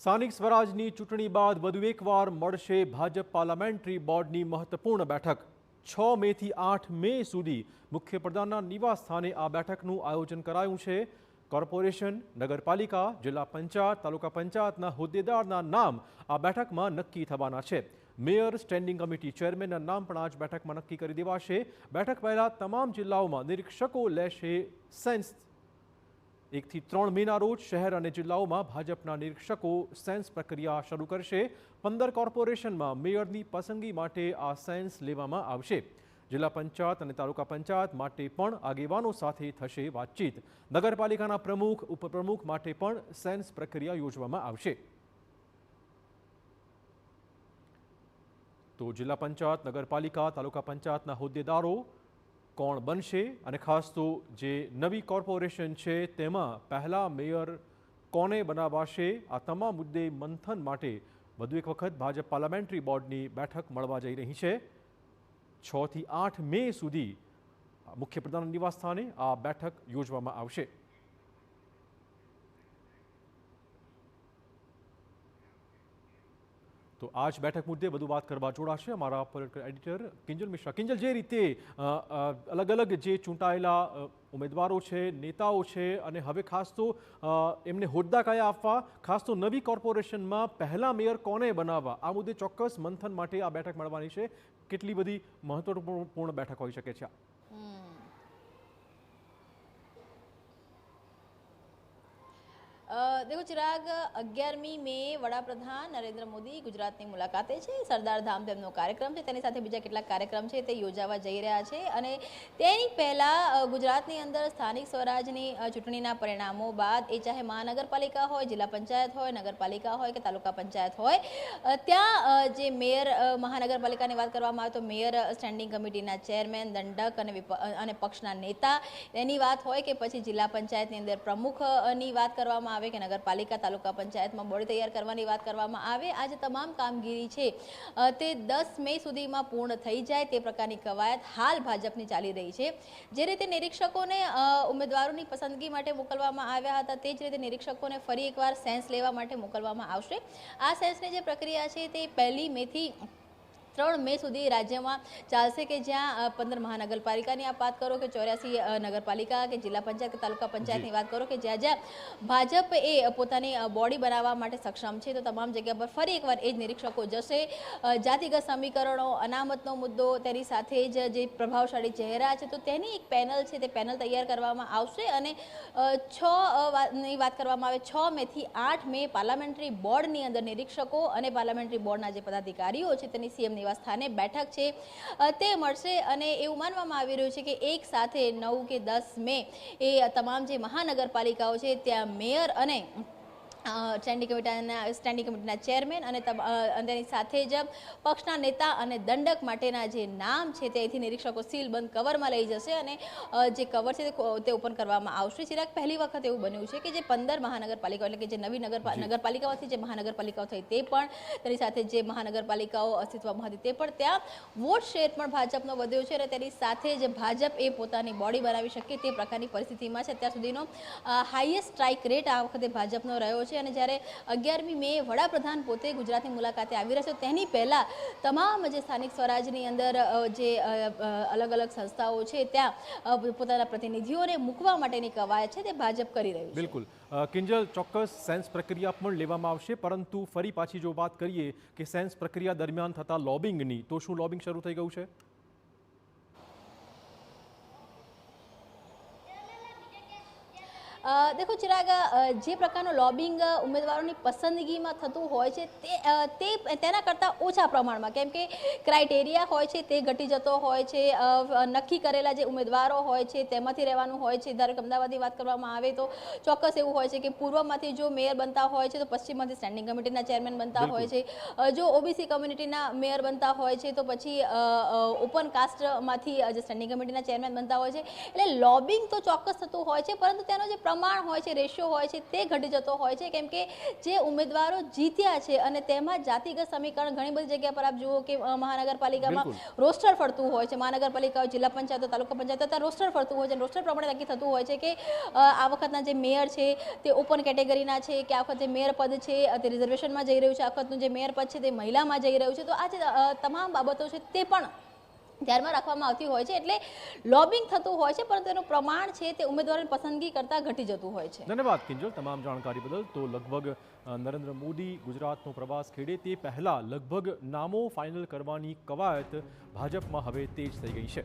સ્થાનિક સ્વરાજની ચૂંટણી બાદ વધુ એકવાર મળશે ભાજપ પાર્લામેન્ટરી બોર્ડની મહત્વપૂર્ણ બેઠક 6 મેથી 8 મે સુધી મુખ્યપ્રધાનના નિવાસ સ્થાને આ બેઠકનું આયોજન કરાયું છે। કોર્પોરેશન, નગરપાલિકા, જિલ્લા પંચાયત, તાલુકા પંચાયતના હોદ્દેદારના નામ આ બેઠકમાં નક્કી થવાના છે। મેયર, સ્ટેન્ડિંગ કમિટી ચેરમેનના નામ પણ આ જ બેઠકમાં નક્કી કરી દેવાશે। બેઠક પહેલા તમામ જિલ્લાઓમાં નિરીક્ષકો લેશે સેન્સ। 1 થી 3 મેના રોજ શહેર અને જિલ્લાઓમાં ભાજપના નિરીક્ષકો સેન્સ પ્રક્રિયા શરૂ કરશે। 15 કોર્પોરેશનમાં મેયરની પસંદગી માટે આ સેન્સ લેવામાં આવશે। જિલ્લા પંચાયત અને તાલુકા પંચાયત માટે પણ આગેવાનો સાથે થશે વાતચીત। નગરપાલિકાના પ્રમુખ, ઉપપ્રમુખ માટે પણ સેન્સ પ્રક્રિયા યોજવામાં આવશે। તો જિલ્લા પંચાયત, નગરપાલિકા, તાલુકા પંચાયતના હોદ્દેદારો કોણ બનશે અને ખાસ તો જે નવી કોર્પોરેશન છે તેમાં પહેલા મેયર કોને બનાવાશે, આ તમામ મુદ્દે મંથન માટે વધુ એક વખત ભાજપ પાર્લામેન્ટરી બોર્ડની બેઠક મળવા જઈ રહી છે। 6 થી 8 મે સુધી મુખ્યપ્રધાનના નિવાસ સ્થાને આ બેઠક યોજવામાં આવશે। તો આ જ બેઠક મુદ્દે વધુ વાત કરવા જોડાશે અમારા પોલિટિકલ એડિટર કિંજલ મિશ્રા। કિંજલ, જે રીતે અલગ અલગ જે ચૂંટાયેલા ઉમેદવારો છે, નેતાઓ છે અને હવે ખાસ તો એમને હોદ્દા કયા આપવા, ખાસ તો નવી કોર્પોરેશનમાં પહેલા મેયર કોને બનાવવા, આ મુદ્દે ચોક્કસ મંથન માટે આ બેઠક મળવાની છે। કેટલી બધી મહત્વપૂર્ણ બેઠક હોઈ શકે છે? देखो चिराग, 11મી મે વડાપ્રધાન નરેન્દ્ર મોદી ગુજરાતની મુલાકાતે છે। સરદાર ધામ તેમનો કાર્યક્રમ છે, તેની સાથે બીજા કેટલાક કાર્યક્રમ છે તે યોજાવા જઈ રહ્યા છે અને તેની પહેલા ગુજરાતની અંદર સ્થાનિક સ્વરાજની ચૂંટણીના પરિણામો બાદ એ ચાહે મહાનગરપાલિકા હોય, જિલ્લા પંચાયત હોય, નગરપાલિકા હોય કે તાલુકા પંચાયત હોય, ત્યાં જે મેયર, મહાનગરપાલિકાની વાત કરવામાં આવે તો મેયર, સ્ટેન્ડિંગ કમિટીના ચેરમેન, દંડક અને પક્ષના નેતા, એની વાત હોય કે પછી જિલ્લા પંચાયતની અંદર પ્રમુખની વાત કરવામાં આવે કે નગરપાલિકા, તાલુકા પંચાયતમાં બોડી તૈયાર કરવાની વાત કરવામાં આવે, આ જે તમામ કામગીરી છે તે 10 મે સુધીમાં પૂર્ણ થઈ જાય તે પ્રકારની કવાયત હાલ ભાજપની ચાલી રહી છે। જે રીતે નિરીક્ષકોને ઉમેદવારોની પસંદગી માટે મોકલવામાં આવ્યા હતા તે જ રીતે નિરીક્ષકોને ફરી એકવાર સેન્સ લેવા માટે મોકલવામાં આવશે। આ સેન્સની જે પ્રક્રિયા છે તે 1 મેથી 3 મે સુધી રાજ્યમાં ચાલશે કે જ્યાં 15 મહાનગરપાલિકાની આપ વાત કરો કે 84 નગરપાલિકા કે જિલ્લા પંચાયત કે તાલુકા પંચાયતની વાત કરો કે જ્યાં જ્યાં ભાજપ એ પોતાની બોડી બનાવવા માટે સક્ષમ છે તો તમામ જગ્યા પર ફરી એકવાર એ જ નિરીક્ષકો જશે। જાતિગત સમીકરણો, અનામતનો મુદ્દો, તેની સાથે જ જે પ્રભાવશાળી ચહેરા છે તો તેની એક પેનલ છે તે પેનલ તૈયાર કરવામાં આવશે અને 6ની વાત કરવામાં આવે 6 મેથી 8 મે પાર્લામેન્ટરી બોર્ડની અંદર નિરીક્ષકો અને પાર્લામેન્ટરી બોર્ડના જે પદાધિકારીઓ છે તેની સીએમ નિવાસ સ્થાને બેઠક છે તે મળશે અને એવું માનવામાં આવી રહ્યું છે કે એક સાથે 9 કે 10 મે એ તમામ જે મહાનગરપાલિકાઓ છે ત્યાં મેયર અને સ્ટેન્ડિંગ કમિટીના ચેરમેન અને તેની સાથે જ પક્ષના નેતા અને દંડક માટેના જે નામ છે તેથી નિરીક્ષકો સીલબંધ કવરમાં લઈ જશે અને જે કવર છે તે ઓપન કરવામાં આવશે। ચિરાગ, પહેલી વખત એવું બન્યું છે કે જે 15 મહાનગરપાલિકાઓ એટલે કે જે નવી નગરપાલિકાઓથી જે મહાનગરપાલિકાઓ થઈ તે પણ, તેની સાથે જે મહાનગરપાલિકાઓ અસ્તિત્વમાં હતી તે પણ, ત્યાં વોટ શેર પણ ભાજપનો વધ્યો છે અને તેની સાથે જ ભાજપ એ પોતાની બોડી બનાવી શકે તે પ્રકારની પરિસ્થિતિમાં છે। અત્યાર સુધીનો હાઈએસ્ટ સ્ટ્રાઇક રેટ આ વખતે ભાજપનો રહ્યો છે અને જ્યારે 11મી મે વડાપ્રધાન પોતે ગુજરાતની મુલાકાતે આવી રહ્યા છે તેની પહેલા તમામ જે સ્થાનિક સ્વરાજની અંદર જે અલગ અલગ સંસ્થાઓ છે ત્યાં પોતાના પ્રતિનિધિઓને મૂકવા માટેની કવાયત છે તે ભાજપ કરી રહ્યું છે। બિલકુલ કિંજલ, ચોક્કસ સેન્સ પ્રક્રિયા પણ લેવામાં આવશે, પરંતુ ફરી પાછી જો વાત કરીએ કે સેન્સ પ્રક્રિયા દરમિયાન થતા લોબિંગની, તો શું લોબિંગ શરૂ થઈ ગયું છે? દેખો ચિરાગ, જે પ્રકારનું લોબિંગ ઉમેદવારોની પસંદગીમાં થતું હોય છે તે તેના કરતાં ઓછા પ્રમાણમાં, કેમ કે ક્રાઇટેરિયા હોય છે તે ઘટી જતો હોય છે, નક્કી કરેલા જે ઉમેદવારો હોય છે તેમાંથી રહેવાનું હોય છે। ધારો કે અમદાવાદની વાત કરવામાં આવે તો ચોક્કસ એવું હોય છે કે પૂર્વમાંથી જો મેયર બનતા હોય છે તો પશ્ચિમમાંથી સ્ટેન્ડિંગ કમિટીના ચેરમેન બનતા હોય છે, જો ઓબીસી કમ્યુનિટીના મેયર બનતા હોય છે તો પછી ઓપન કાસ્ટમાંથી જે સ્ટેન્ડિંગ કમિટીના ચેરમેન બનતા હોય છે। એટલે લોબિંગ તો ચોક્કસ થતું હોય છે, પરંતુ તેનો જે પ્રમાણ હોય છે, રેશિયો હોય છે તે ઘટી જતો હોય છે, કેમ કે જે ઉમેદવારો જીત્યા છે અને તેમાં જાતિગત સમીકરણ ઘણી બધી જગ્યા પર આપ જુઓ કે મહાનગરપાલિકામાં રોસ્ટર ફરતું હોય છે, મહાનગરપાલિકાઓ, જિલ્લા પંચાયતો, તાલુકા પંચાયતો ત્યાં રોસ્ટર ફરતું હોય છે, રોસ્ટર પ્રમાણે નક્કી થતું હોય છે કે આ વખતના જે મેયર છે તે ઓપન કેટેગરીના છે કે આ વખતે મેયર પદ છે તે રિઝર્વેશનમાં જઈ રહ્યું છે, આ વખતનું જે મેયર પદ છે તે મહિલામાં જઈ રહ્યું છે. તો આ જે તમામ બાબતો છે તે પણ ધ્યાનમાં રાખવામાં આવતી હોય છે, એટલે લોબિંગ થતું હોય છે, પરંતુ એનું પ્રમાણ છે તે ઉમેદવારોની પસંદગી કરતાં ઘટી જતું હોય છે. ધન્યવાદ કિંજલ તમામ જાણકારી બદલ. તો લગભગ નરેન્દ્ર મોદી ગુજરાતનો પ્રવાસ ખેડે તે પહેલા લગભગ નામો ફાઇનલ કરવાની કવાયત ભાજપમાં હવે તેજ થઈ ગઈ છે.